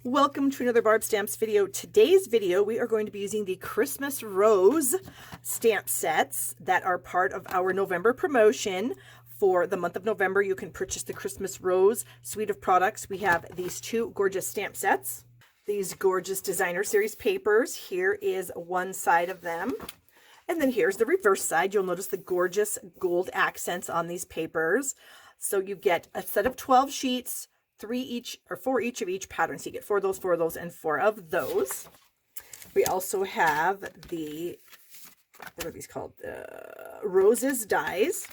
Welcome to another Barb Stamps video. Today's video, we are going to be using the Christmas Rose stamp sets that are part of our November promotion. For the month of November, you can purchase the Christmas Rose suite of products. We have these two gorgeous stamp sets, these gorgeous designer series papers. Here is one side of them. And then here's the reverse side. You'll notice the gorgeous gold accents on these papers. So you get a set of 12 sheets, 3 each or 4 each of each pattern. So you get 4 of those, and 4 of those. We also have the, what are these called? Roses dies.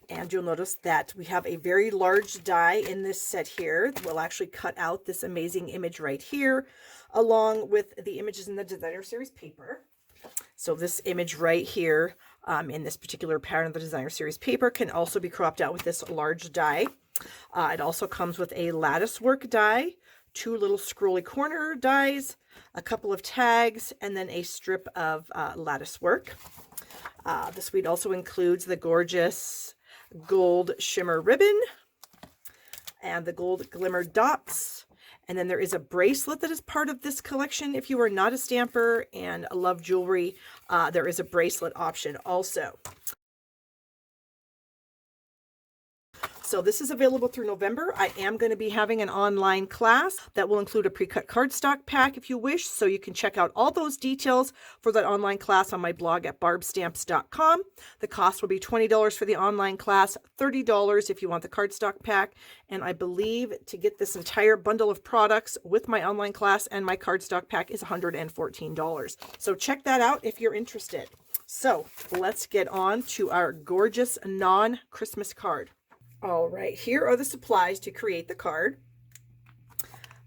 And you'll notice that we have a very large die in this set here. We'll actually cut out this amazing image right here, along with the images in the designer series paper. So this image right here in this particular pattern of the designer series paper can also be cropped out with this large die. It also comes with a lattice work die, 2 little scrolly corner dies, a couple of tags, and then a strip of lattice work. The suite also includes the gorgeous gold shimmer ribbon and the gold glimmer dots. And then there is a bracelet that is part of this collection. If you are not a stamper and love jewelry, there is a bracelet option also. So this is available through November. I am going to be having an online class that will include a pre-cut cardstock pack if you wish. So you can check out all those details for that online class on my blog at barbstamps.com. The cost will be $20 for the online class, $30 if you want the cardstock pack. And I believe to get this entire bundle of products with my online class and my cardstock pack is $114. So check that out if you're interested. So let's get on to our gorgeous non-Christmas card. All right, here are the supplies to create the card.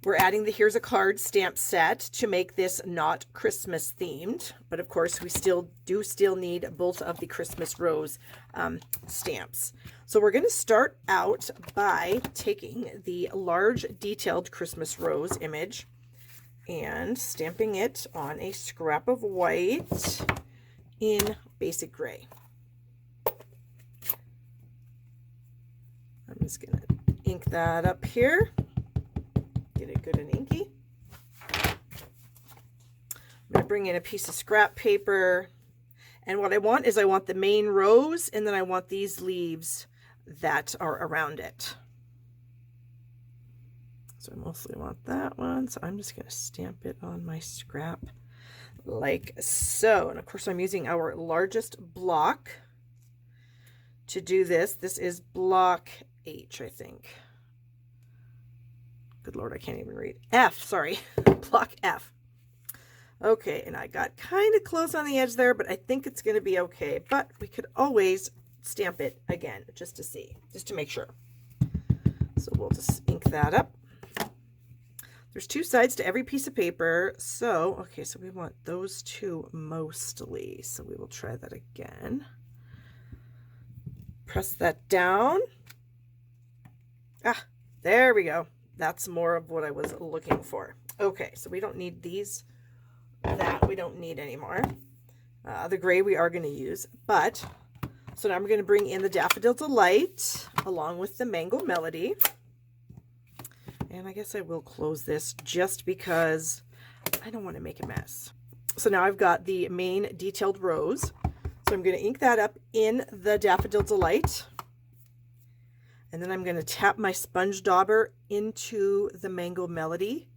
We're adding the Here's a Card stamp set to make this not Christmas themed, but of course we still need both of the Christmas Rose stamps. So we're going to start out by taking the large detailed Christmas Rose image and stamping it on a scrap of white in basic gray. I'm just going to ink that up here, get it good and inky. I'm going to bring in a piece of scrap paper, and what I want is I want the main rose, and then I want these leaves that are around it. So I mostly want that one, so I'm just going to stamp it on my scrap like so. And of course I'm using our largest block to do this. This is block H, I think. Good Lord, I can't even read. F, sorry. Block F. Okay, and I got kind of close on the edge there, but I think it's going to be okay. But we could always stamp it again just to see, just to make sure. So we'll just ink that up. There's 2 sides to every piece of paper. So, okay, so we want those 2 mostly. So we will try that again. Press that down. Ah, there we go. That's more of what I was looking for. Okay, so we don't need these. That we don't need anymore. The gray we are going to use. But, so now I'm going to bring in the Daffodil Delight along with the Mango Melody. And I guess I will close this just because I don't want to make a mess. So now I've got the main detailed rose. So I'm going to ink that up in the Daffodil Delight. And then I'm going to tap my sponge dauber into the Mango Melody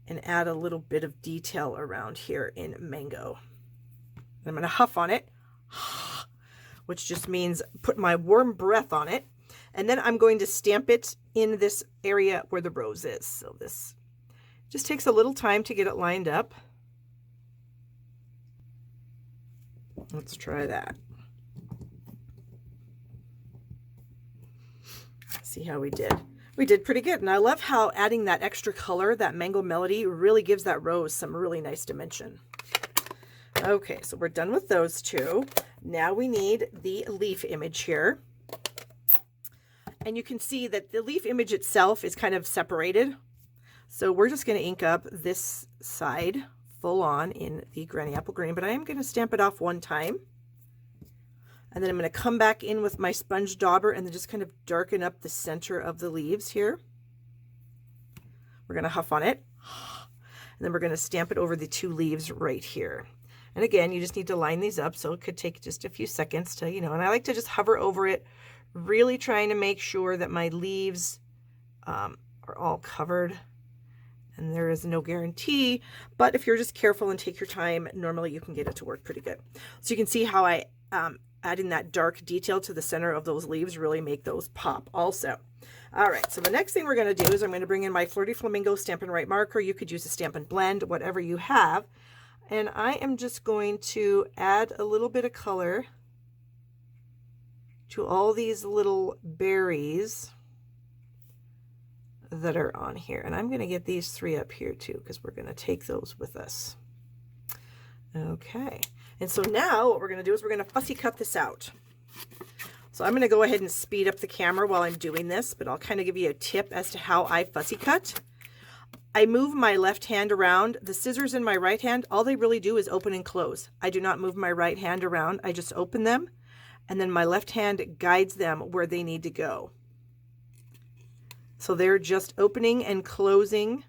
and add a little bit of detail around here in Mango. And I'm going to huff on it, which just means put my warm breath on it. And then I'm going to stamp it in this area where the rose is. So this just takes a little time to get it lined up. Let's try that. See how we did. We did pretty good. And I love how adding that extra color, that Mango Melody, really gives that rose some really nice dimension. Okay, so we're done with those 2. Now we need the leaf image here. And you can see that the leaf image itself is kind of separated. So we're just going to ink up this side full on in the Granny Apple Green, but I am going to stamp it off one time. And then I'm going to come back in with my sponge dauber and then just kind of darken up the center of the leaves here. We're going to huff on it. then we're going to stamp it over the 2 leaves right here. And again, you just need to line these up, so it could take just a few seconds to, and I like to just hover over it, really trying to make sure that my leaves are all covered. And there is no guarantee, but if you're just careful and take your time, normally you can get it to work pretty good. So you can see how I adding that dark detail to the center of those leaves really make those pop also. All right, so the next thing we're going to do is I'm going to bring in my Flirty Flamingo Stampin' Write marker. You could use a Stampin' Blend, whatever you have. And I am just going to add a little bit of color to all these little berries that are on here. And I'm going to get these 3 up here too, because we're going to take those with us. Okay. And so now what we're going to do is we're going to fussy cut this out. So I'm going to go ahead and speed up the camera while I'm doing this, but I'll kind of give you a tip as to how I fussy cut. I move my left hand around. The scissors in my right hand, all they really do is open and close. I do not move my right hand around. I just open them, and then my left hand guides them where they need to go. So they're just opening and closing,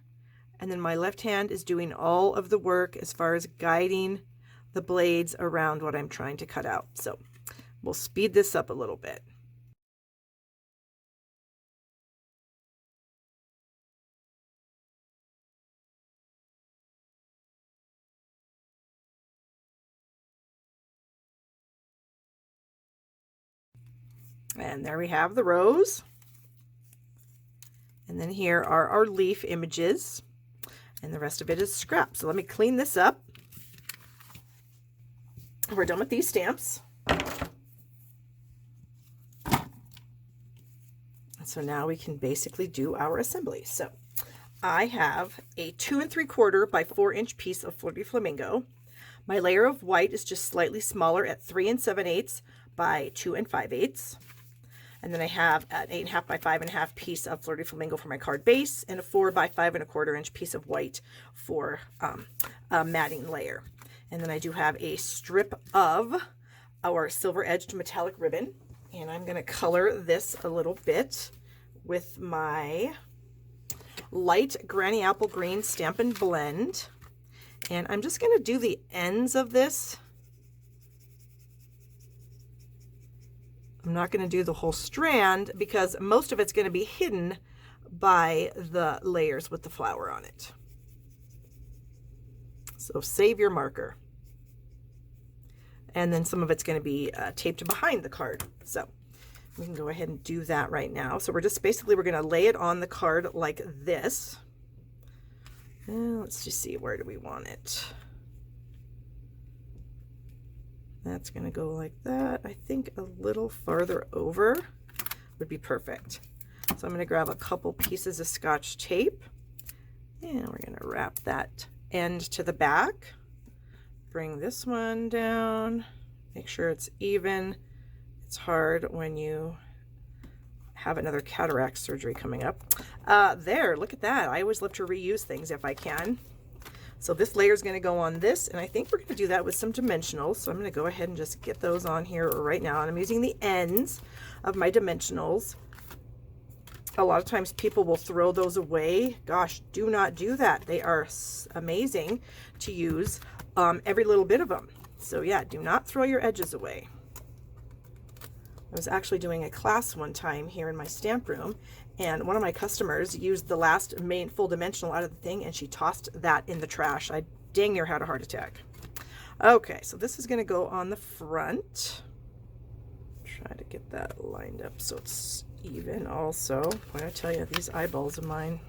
and then my left hand is doing all of the work as far as guiding the blades around what I'm trying to cut out. So we'll speed this up a little bit. And there we have the rose. And then here are our leaf images. And the rest of it is scrap. So let me clean this up. We're done with these stamps. So now we can basically do our assembly. So I have a 2 3/4 by 4 inch piece of Flirty Flamingo. My layer of white is just slightly smaller at 3 7/8 by 2 5/8. And then I have an 8 1/2 by 5 1/2 piece of Flirty Flamingo for my card base, and a 4 by 5 1/4 inch piece of white for a matting layer. And then I do have a strip of our silver edged metallic ribbon, and I'm going to color this a little bit with my light Granny Apple Green Stampin' Blend. And I'm just going to do the ends of this. I'm not going to do the whole strand because most of it's going to be hidden by the layers with the flower on it. So save your marker. And then some of it's going to be taped behind the card. So we can go ahead and do that right now. So we're going to lay it on the card like this. And let's just see, where do we want it? That's going to go like that. I think a little farther over would be perfect. So I'm going to grab a couple pieces of Scotch tape, and we're going to wrap that end to the back. Bring this one down, make sure it's even. It's hard when you have another cataract surgery coming up. There, look at that. I always love to reuse things if I can. So this layer is going to go on this, and I think we're going to do that with some dimensionals. So I'm going to go ahead and just get those on here right now. And I'm using the ends of my dimensionals. A lot of times people will throw those away. Gosh, do not do that. They are amazing to use, every little bit of them. So yeah, do not throw your edges away. I was actually doing a class one time here in my stamp room, and one of my customers used the last main full dimensional out of the thing, and she tossed that in the trash. I dang near had a heart attack. Okay, so this is going to go on the front. Try to get that lined up so it's even also. Boy, I tell you, these eyeballs of mine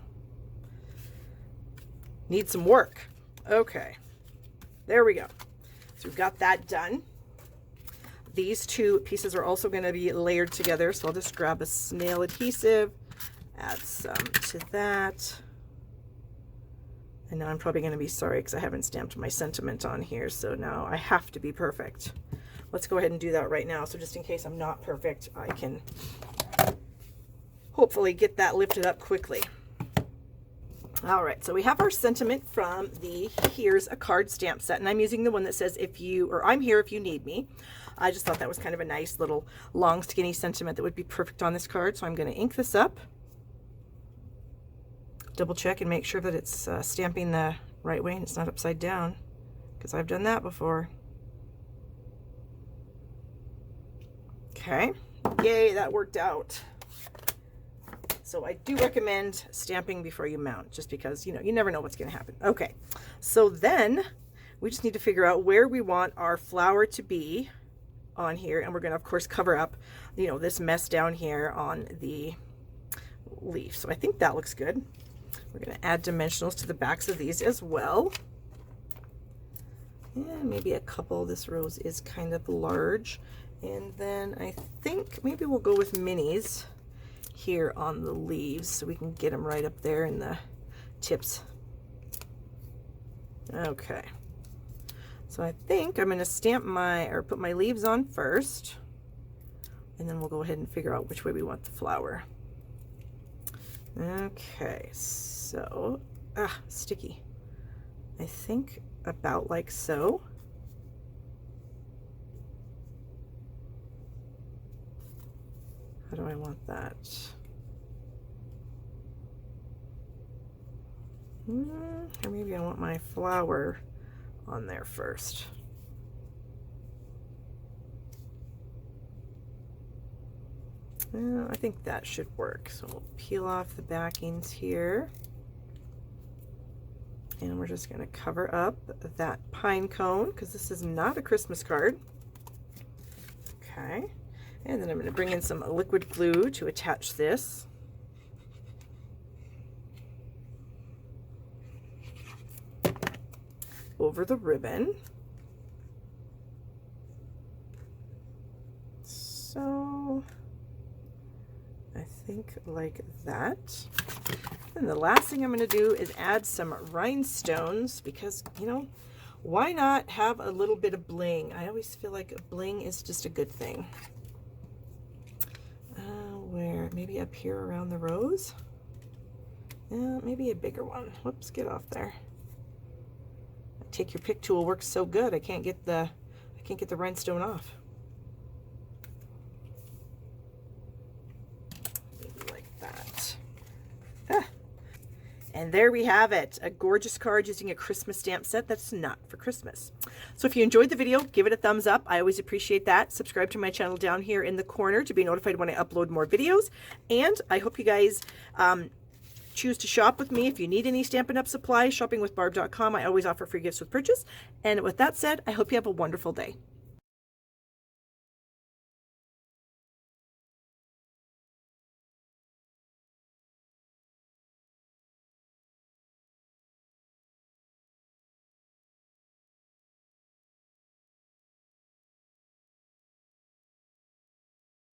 need some work. Okay, there we go. So we've got that done. These two pieces are also going to be layered together, so I'll just grab a snail adhesive, add some to that. And now I'm probably going to be sorry because I haven't stamped my sentiment on here, so now I have to be perfect. Let's go ahead and do that right now, so just in case I'm not perfect, I can hopefully get that lifted up quickly. All right, so we have our sentiment from the Here's a Card stamp set, and I'm using the one that says I'm here if you need me. I just thought that was kind of a nice little long skinny sentiment that would be perfect on this card. So I'm going to ink this up, double check and make sure that it's stamping the right way and it's not upside down, because I've done that before. Okay, yay, that worked out. So I do recommend stamping before you mount, just because, you know, you never know what's going to happen. Okay, so then we just need to figure out where we want our flower to be on here, and we're going to, of course, cover up, you know, this mess down here on the leaf. So I think that looks good. We're going to add dimensionals to the backs of these as well. And maybe a couple. This rose is kind of large. And then I think maybe we'll go with minis here on the leaves so we can get them right up there in the tips. Okay. So I think I'm going to stamp put my leaves on first, and then we'll go ahead and figure out which way we want the flower. Okay, so, sticky. I think about like so. How do I want that? Or maybe I want my flower on there first. I think that should work. So we'll peel off the backings here. And we're just going to cover up that pine cone, because this is not a Christmas card. Okay. And then I'm going to bring in some liquid glue to attach this. Over the ribbon. So I think like that. And the last thing I'm going to do is add some rhinestones, because, you know, why not have a little bit of bling? I always feel like bling is just a good thing. Where maybe up here around the rose. Maybe a bigger one. Whoops, get off there. Take your pick tool works so good. I can't get the rhinestone off. Maybe like that. And there we have it, a gorgeous card using a Christmas stamp set that's not for Christmas. So if you enjoyed the video, give it a thumbs up. I always appreciate that. Subscribe to my channel down here in the corner to be notified when I upload more videos. And I hope you guys choose to shop with me. If you need any Stampin' Up! Supplies, shoppingwithbarb.com. I always offer free gifts with purchase. And with that said, I hope you have a wonderful day.